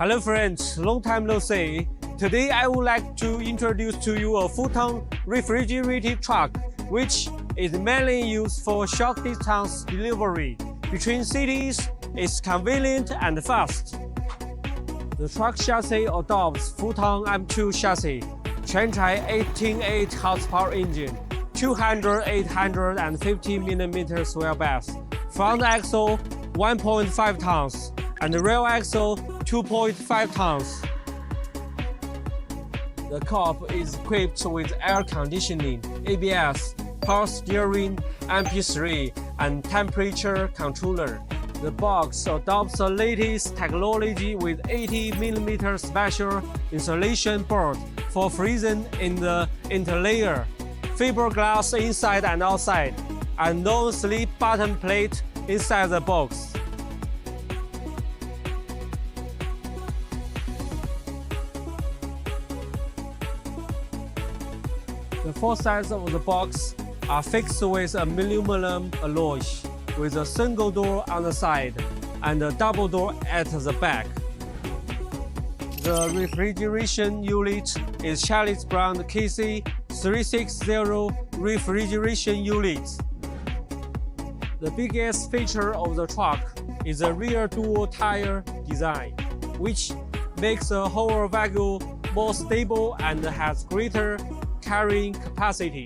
Hello friends, long time no see. Today I would like to introduce to you a Foton refrigerated truck, which is mainly used for short distance delivery between cities. It's convenient and fast. The truck chassis adopts Foton M2 chassis, quanchai 18.8 horsepower engine, 850 mm wheelbase, front axle 1.5 tons, and rear axle 2.5 tons. The cab is equipped with air conditioning, ABS, power steering, MP3, and temperature controller. The box adopts the latest technology with 80 mm special insulation board for freezing in the interlayer, fiberglass inside and outside, and non-slip button plate inside the box. The four sides of the box are fixed with aluminum alloy, with a single door on the side and a double door at the back. The refrigeration unit is Charles Brown KC360 refrigeration unit. The biggest feature of the truck is the rear dual tire design, which makes the whole vehicle more stable and has greater carrying capacity.